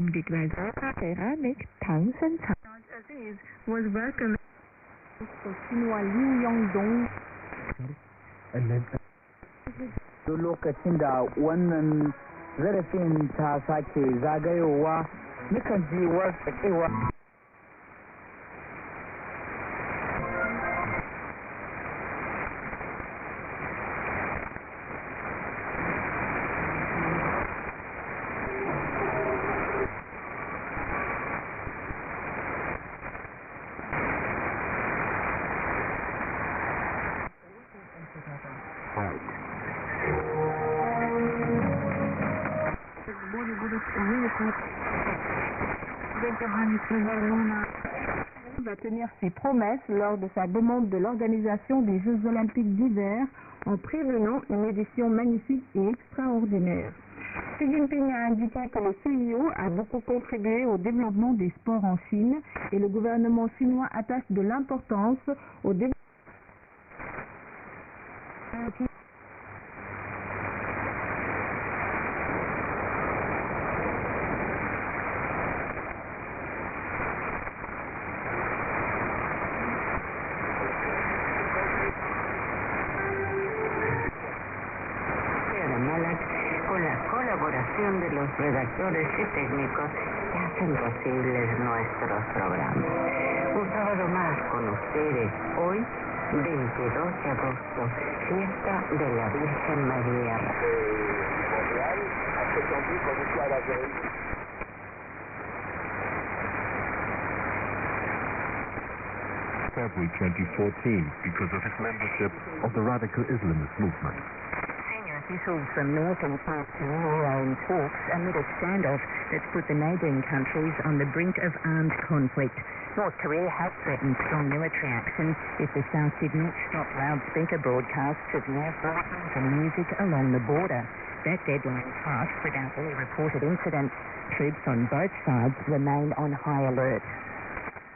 dit wij verder met Townsend. Was welcome chinois Liu Yongdong. Lokacin da wannan zarafin ta sake zagayowa nukan ji wartsakewa. Va tenir ses promesses lors de sa demande de l'organisation des Jeux Olympiques d'hiver en prévenant une édition magnifique et extraordinaire. Xi Jinping a indiqué que le CIO a beaucoup contribué au développement des sports en Chine et le gouvernement chinois attache de l'importance au développement. Con la colaboración de los redactores y técnicos que hacen posibles nuestros programas. Un sábado más con ustedes, hoy, 22 de agosto, fiesta de la Virgen María. February 2014 because of his membership of the radical Islamist movement. Officials from North and South Korea are in talks amid a standoff that's put the neighbouring countries on the brink of armed conflict. North Korea has threatened strong military action if the South did not stop loudspeaker broadcasts of nerve-wrackings and music along the border. That deadline passed without any reported incidents. Troops on both sides remain on high alert.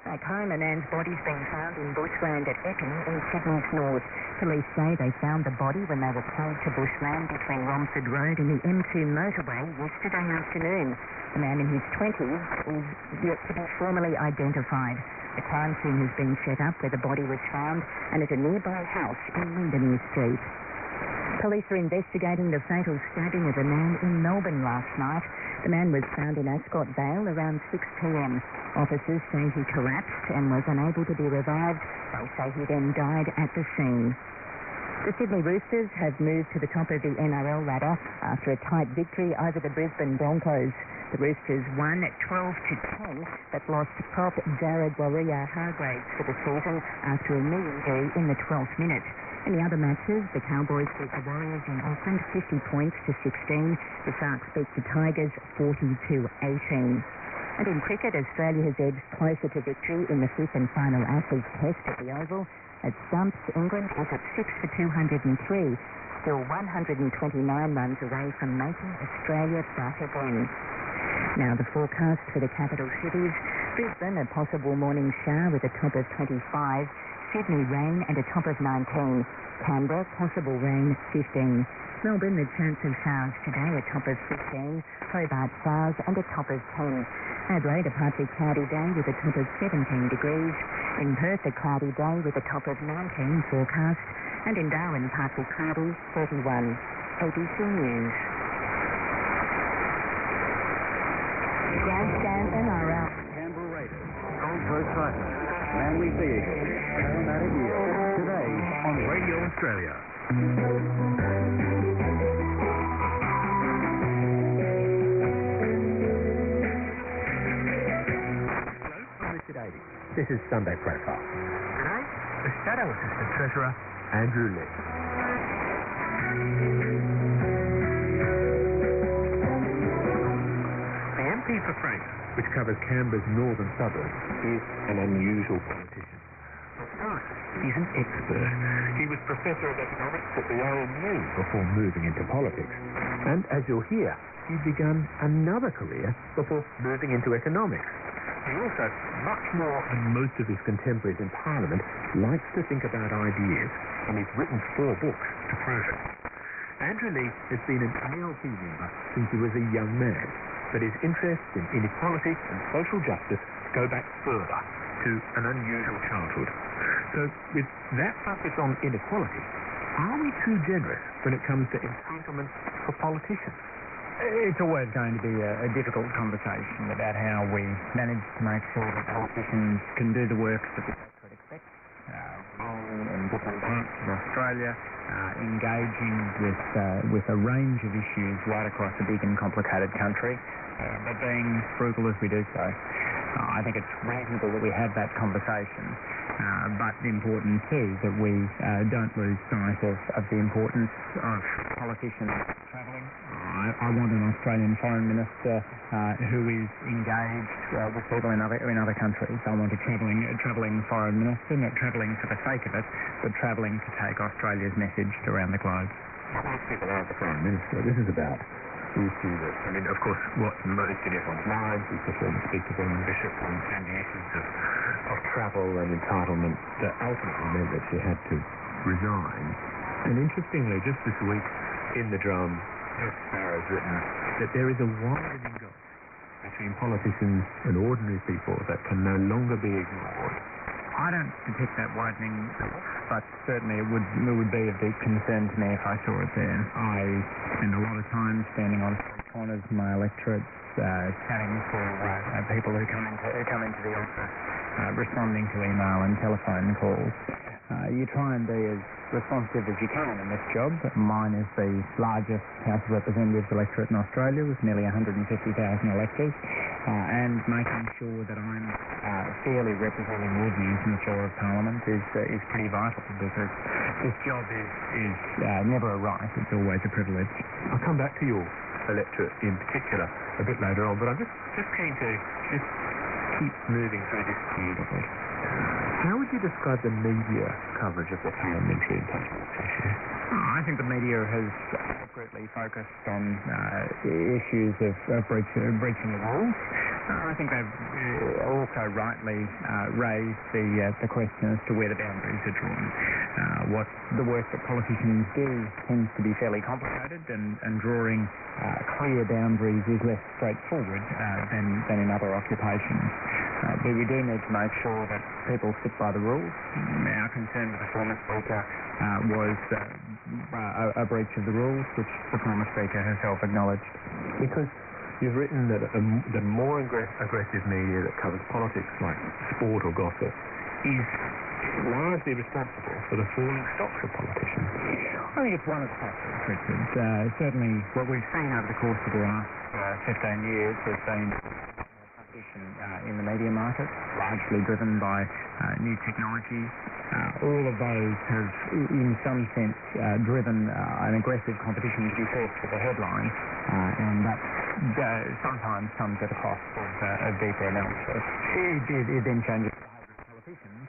Back home, a man's body's been found in bushland at Epping in Sydney's north. Police say they found the body when they were pulled to bushland between Romford Road and the M2 motorway yesterday afternoon. The man in his 20s is yet to be formally identified. The crime scene has been set up where the body was found and at a nearby house in Windermere Street. Police are investigating the fatal stabbing of a man in Melbourne last night. The man was found in Ascot Vale around 6 p.m. Officers say he collapsed and was unable to be revived. They say he then died at the scene. The Sydney Roosters have moved to the top of the NRL ladder after a tight victory over the Brisbane Broncos. The Roosters won 12-10 but lost prop Jared Warrior-Hargraves for the season after a knee injury in the 12th minute. In the other matches, the Cowboys beat the Warriors in Auckland 50 points to 16. The Sharks beat the Tigers 40-18. And in cricket, Australia has edged closer to victory in the fifth and final Ashes Test at the Oval. At stumps, England is at 6 for 203, still 129 runs away from making Australia back again. Now the forecast for the capital cities. Brisbane, a possible morning shower with a top of 25. Sydney, rain and a top of 19. Canberra, possible rain, 15. Melbourne, a chance of showers today, a top of 15. Hobart, showers and a top of 10. Adelaide, a partly cloudy day with a top of 17 degrees. In Perth, a cloudy day with a top of 19 forecast. And in Darwin, partly cloudy, 31. ABC News. Grandstand NRL. Canberra Raiders, Gold Coast Titans, Manly Sea Eagles, Parramatta Eels. Today on Radio Australia. Hello from Richard Adey. This is Sunday Profile. Today, the Shadow Assistant Treasurer, Andrew Lee. The MP for Franks, which covers Canberra's northern suburbs, is an unusual politician. He's an expert. He was Professor of Economics at the ANU before moving into politics. And as you'll hear, he'd begun another career before moving into economics. He also, much more than most of his contemporaries in Parliament, likes to think about ideas, and he's written 4 books to prove it. Andrew Lee has been an ALP member since he was a young man. but his interests in inequality and social justice go back further to an unusual childhood. So with that focus on inequality, are we too generous when it comes to entitlements for politicians? It's always going to be a difficult conversation about how we manage to make sure that politicians can do the work that the public could expect. In different parts of Australia, engaging with a range of issues right across a big and complicated country, but being frugal as we do so. I think it's reasonable that we have that conversation, but important too that we don't lose sight of the importance of politicians travelling. I want an Australian foreign minister who is engaged with people in other countries. I want a travelling foreign minister, not travelling for the sake of it, but travelling to take Australia's message around the globe. Most people aren't the foreign minister. This is about the issue that, I mean, of course, what's most in everyone's minds is the former Speaker Benjamin Bishop and the issues of travel and entitlement that ultimately meant that she had to resign. And interestingly, just this week in The Drum, Jeff Sparrow's written that there is a widening gulf between politicians and ordinary people that can no longer be ignored. I don't detect that widening, but certainly it would be a big concern to me if I saw it there. I spend a lot of time standing on street corners in my electorates, chatting to people who come into the office, responding to email and telephone calls. You try and be as responsive as you can in this job. Mine is the largest House of Representatives electorate in Australia with nearly 150,000 electors, and making sure that I'm fairly representing all views in the floor of Parliament is pretty vital, because this job is never a right, it's always a privilege. I'll come back to your electorate in particular a bit later on, but I'm just keen to just keep moving through this beautifully. How would you describe the media coverage of the parliamentary entitlements issue? I think the media has appropriately focused on issues of breaching the rules. I think they've also rightly raised the question as to where the boundaries are drawn. What the work that politicians do tends to be fairly complicated, and drawing clear boundaries is less straightforward than in other occupations. But we do need to make sure that people stick by the rules. Our concern with the former Speaker was a breach of the rules, which the former Speaker herself acknowledged. Because you've written that the more aggressive media that covers politics, like sport or gossip, is largely responsible for the falling stocks of politicians. I think it's one of the factors, Richard. Certainly what we've seen over the course of the last 15 years has been in the media market, largely driven by new technology. All of those have, in some sense, driven an aggressive competition to be first for the headline, and that sometimes comes at a cost of deeper analysis. It then changes the behaviour of politicians,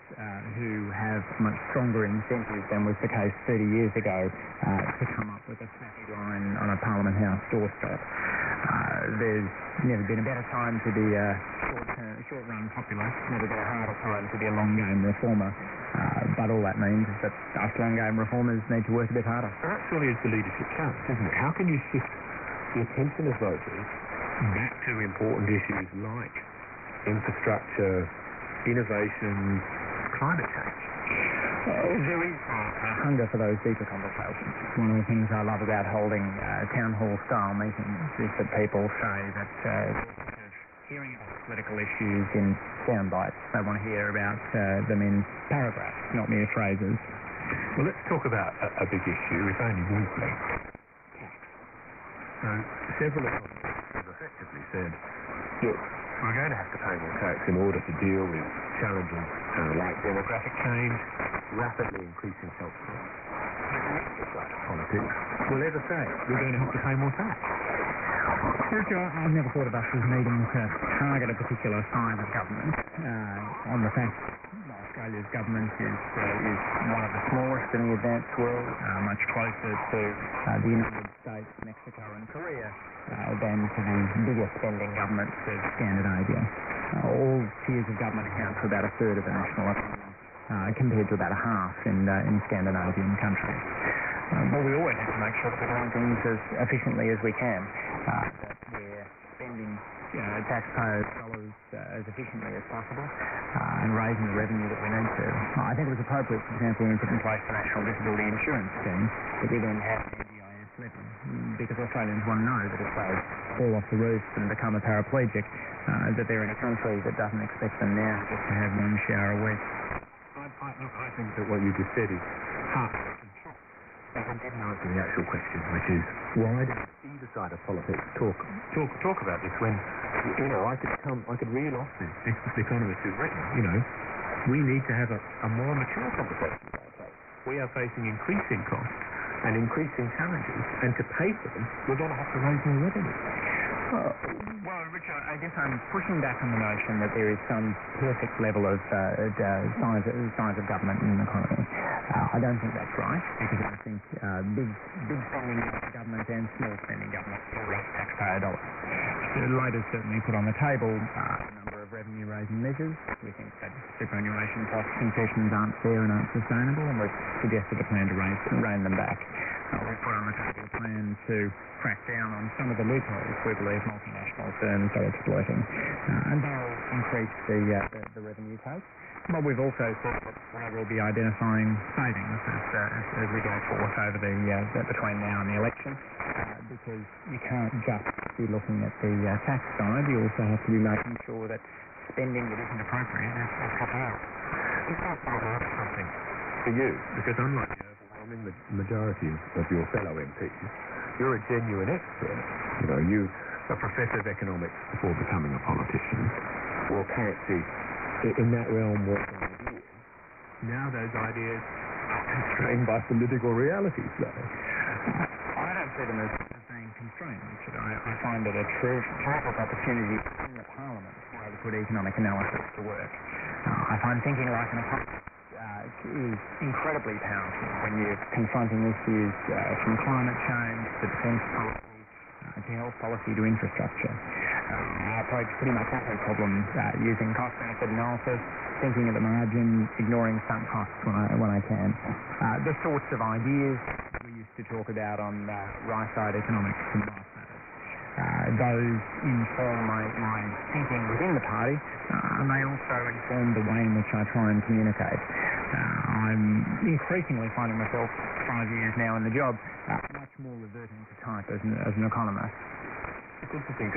who have much stronger incentives than was the case 30 years ago to come up with a snappy line on a Parliament House doorstep. There's never been a better time to be a short-run populist, never been a harder time to be a long-game reformer. But all that means is that us long-game reformers need to work a bit harder. That surely is the leadership challenge, isn't it? How can you shift the attention of voters back to important issues like infrastructure, innovation, climate change? There is a hunger for those deeper conversations. One of the things I love about holding town hall-style meetings is that people say that hearing about political issues in sound bites, they want to hear about them in paragraphs, not mere phrases. Well, let's talk about a big issue, if only briefly. Tax. So, several economists have effectively said, look, we're going to have to pay more tax in order to deal with challenges like demographic change, rapidly increasing health costs. Politics will ever say we're going to have to pay more tax. I've never thought of us as needing to target a particular side of government on the fact that Australia's government is one of the smallest in the advanced world, much closer to the United States, Mexico and Korea than to the bigger spending governments of Scandinavia. All tiers of government account for about a third of the national economy, compared to about a half in Scandinavian countries. But we always have to make sure that we're doing things as efficiently as we can, that we're spending taxpayers' dollars as efficiently as possible and raising the revenue that we need to. I think it was appropriate, for example, when we put in place the National Disability Insurance Scheme, that we then had an NDIS levy, because Australians want to know that if they fall off the roof and become a paraplegic, that they're in a country that doesn't expect them now just to have one shower a week. I think that what you just said is half and didn't answer the actual question, which is why does either side of politics talk about this when I could reel off this economist who's written, we need to have a more mature conversation about that. We are facing increasing costs and increasing challenges, and to pay for them, we're going to have to raise more revenue. Well, Richard, I guess I'm pushing back on the notion that there is some perfect level of size of government in an economy. I don't think that's right, because I think big spending government and small spending government will raise taxpayer dollars. The Labor's certainly put on the table a number of revenue-raising measures. We think that superannuation cost concessions aren't fair and aren't sustainable, and we've suggested a plan to rein them back. We've put on the table a plan to crack down on some of the loopholes we believe multinational firms are exploiting, and they'll increase the revenue take. But we've also said that we'll be identifying savings as we go forth over between now and the election, because you can't just be looking at the tax side. You also have to be making sure that spending that isn't appropriate is cut out. It's not something for you, because unlike the overwhelming majority of your fellow MPs, you're a genuine expert. You a professor of economics before becoming a politician, or currency in that realm working ideas. Now those ideas are constrained by political realities, though. I don't see them as being constrained, Richard. I find it a terrific opportunity in the Parliament to put economic analysis to work. I find thinking like an economist is incredibly powerful when you're confronting issues from climate change to defence policy to health policy to infrastructure. I approach pretty much every problem using cost-benefit analysis, thinking at the margin, ignoring sunk costs when I can. The sorts of ideas we used to talk about on right-side economics and life matters. Those inform my thinking within the party, and they also inform the way in which I try and communicate. I'm increasingly finding myself 5 years now in the job much more reverting to type as an economist. It's interesting.